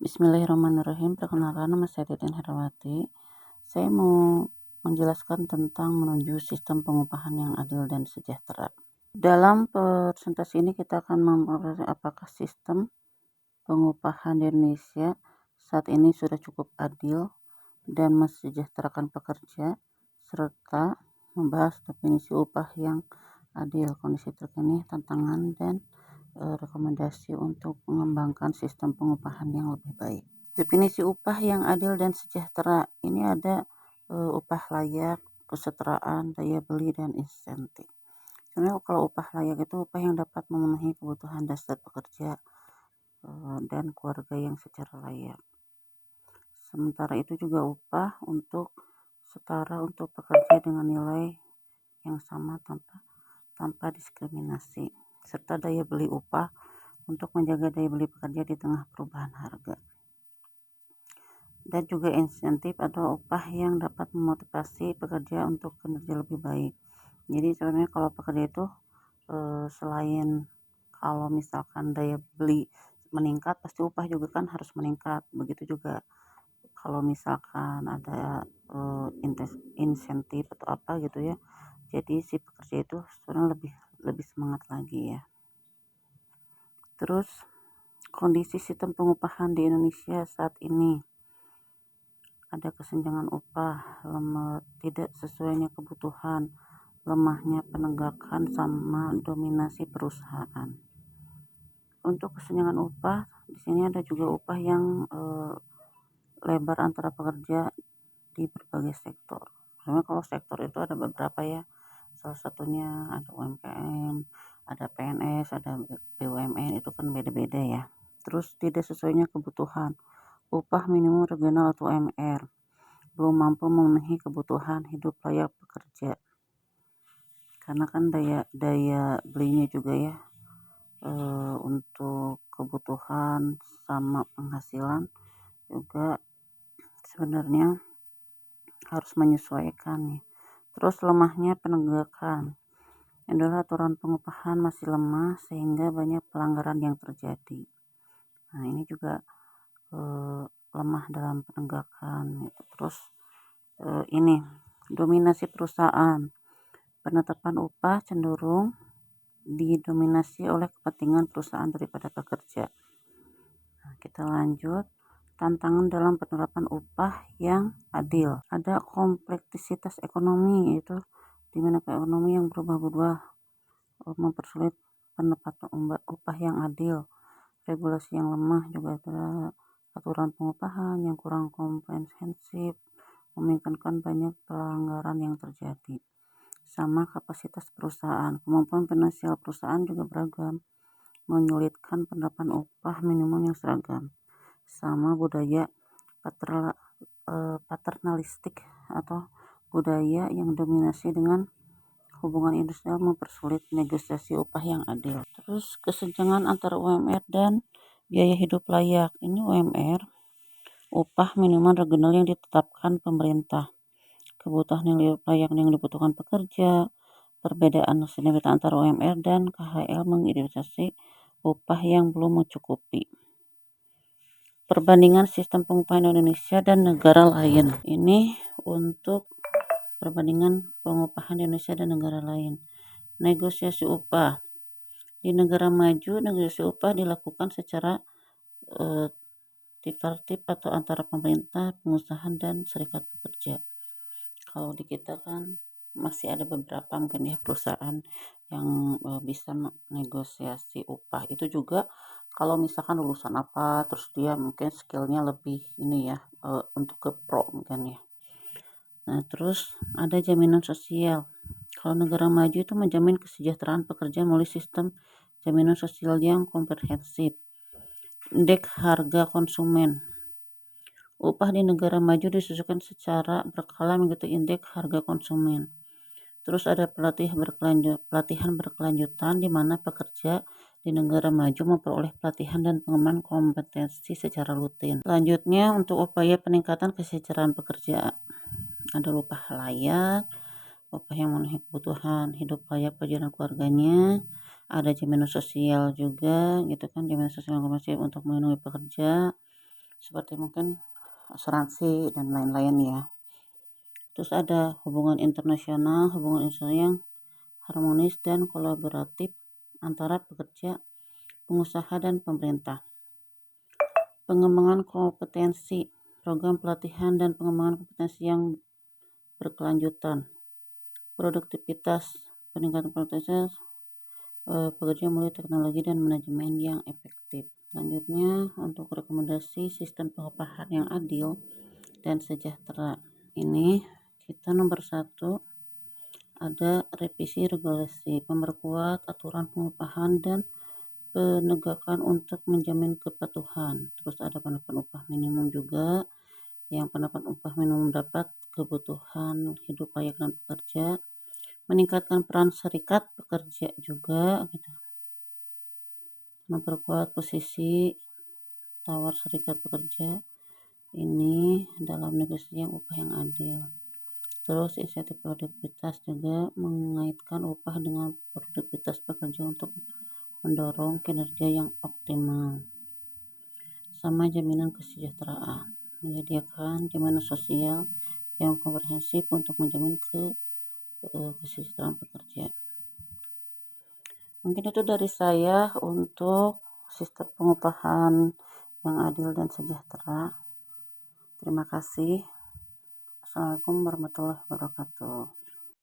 Bismillahirrahmanirrahim. Perkenalkan, nama saya Titin Herawati. Saya mau menjelaskan tentang menuju sistem pengupahan yang adil dan sejahtera. Dalam presentasi ini kita akan membahas apakah sistem pengupahan di Indonesia saat ini sudah cukup adil dan mensejahterakan pekerja, serta membahas definisi upah yang adil, kondisi terkini, tantangan, dan rekomendasi untuk mengembangkan sistem pengupahan yang lebih baik. Definisi upah yang adil dan sejahtera ini ada upah layak, kesetaraan, daya beli, dan insentif. Sebenarnya kalau upah layak itu upah yang dapat memenuhi kebutuhan dasar pekerja dan keluarga yang secara layak. Sementara itu juga upah untuk setara untuk pekerja dengan nilai yang sama tanpa diskriminasi, serta daya beli upah untuk menjaga daya beli pekerja di tengah perubahan harga. Dan juga insentif atau upah yang dapat memotivasi pekerja untuk kinerja lebih baik. Jadi sebenarnya kalau pekerja itu selain kalau misalkan daya beli meningkat, pasti upah juga kan harus meningkat. Begitu juga kalau misalkan ada insentif atau apa gitu ya. Jadi si pekerja itu sebenarnya lebih semangat lagi ya. Terus kondisi sistem pengupahan di Indonesia saat ini, ada kesenjangan upah, tidak sesuainya kebutuhan, lemahnya penegakan, sama dominasi perusahaan. Untuk kesenjangan upah, di sini ada juga upah yang lebar antara pekerja di berbagai sektor. Sebenarnya kalau sektor itu ada beberapa ya, salah satunya ada UMKM, ada PNS, ada BUMN, itu kan beda-beda ya. Terus tidak sesuainya kebutuhan, upah minimum regional atau UMR belum mampu memenuhi kebutuhan hidup layak pekerja, karena kan daya belinya juga ya untuk kebutuhan sama penghasilan juga sebenarnya harus menyesuaikan nih. Terus lemahnya penegakan adalah aturan pengupahan masih lemah sehingga banyak pelanggaran yang terjadi. Nah ini juga lemah dalam penegakan gitu. Terus ini dominasi perusahaan, penetapan upah cenderung didominasi oleh kepentingan perusahaan daripada pekerja. Nah, kita lanjut. Tantangan dalam penerapan upah yang adil. Ada kompleksitas ekonomi, yaitu dimana ekonomi yang berubah-ubah mempersulit penetapan upah yang adil. Regulasi yang lemah juga ada, aturan pengupahan yang kurang komprehensif memungkinkan banyak pelanggaran yang terjadi. Sama kapasitas perusahaan, kemampuan finansial perusahaan juga beragam, menyulitkan penerapan upah minimum yang seragam. Sama budaya paternalistik atau budaya yang dominasi dengan hubungan industrial mempersulit negosiasi upah yang adil. Terus kesenjangan antara UMR dan biaya hidup layak. Ini UMR, upah minimal regional yang ditetapkan pemerintah. Kebutuhan yang layak yang dibutuhkan pekerja, perbedaan signifikan antara UMR dan KHL mengidentifikasi upah yang belum mencukupi. Perbandingan sistem pengupahan Indonesia dan negara lain. Ini untuk perbandingan pengupahan di Indonesia dan negara lain. Negosiasi upah. Di negara maju, negosiasi upah dilakukan secara tripartit atau antara pemerintah, pengusaha, dan serikat pekerja. Kalau di kita kan masih ada beberapa mungkin ya perusahaan yang bisa negosiasi upah. Itu juga kalau misalkan lulusan apa, terus dia mungkin skillnya lebih ini ya untuk ke pro mungkin ya. Nah terus ada jaminan sosial. Kalau negara maju itu menjamin kesejahteraan pekerja melalui sistem jaminan sosial yang komprehensif. Indeks harga konsumen. Upah di negara maju disesuaikan secara berkala mengikuti indeks harga konsumen. Terus ada pelatihan berkelanjutan di mana pekerja di negara maju memperoleh pelatihan dan pengembangan kompetensi secara rutin. Selanjutnya untuk upaya peningkatan kesejahteraan pekerja, ada upah layak, upah yang memenuhi kebutuhan hidup layak pekerja dan keluarganya, ada jaminan sosial juga gitu kan, jaminan sosial yang komprehensif untuk melindungi pekerja, seperti mungkin asuransi dan lain-lain ya. Terus ada hubungan internasional yang harmonis dan kolaboratif antara pekerja, pengusaha, dan pemerintah. Pengembangan kompetensi, program pelatihan dan pengembangan kompetensi yang berkelanjutan. Produktivitas, peningkatan produktivitas pekerja melalui teknologi dan manajemen yang efektif. Selanjutnya, untuk rekomendasi sistem pengupahan yang adil dan sejahtera. Ini kita nomor 1 ada revisi regulasi, memperkuat aturan pengupahan dan penegakan untuk menjamin kepatuhan. Terus ada penetapan upah minimum juga, yang penetapan upah minimum dapat kebutuhan hidup layak dan pekerja, meningkatkan peran serikat pekerja juga gitu. Memperkuat posisi tawar serikat pekerja ini dalam negosiasi yang upah yang adil. Terus insentif produktivitas juga mengaitkan upah dengan produktivitas pekerja untuk mendorong kinerja yang optimal. Sama jaminan kesejahteraan, menyediakan jaminan sosial yang komprehensif untuk menjamin kesejahteraan pekerja. Mungkin itu dari saya untuk sistem pengupahan yang adil dan sejahtera. Terima kasih. Assalamualaikum warahmatullahi wabarakatuh.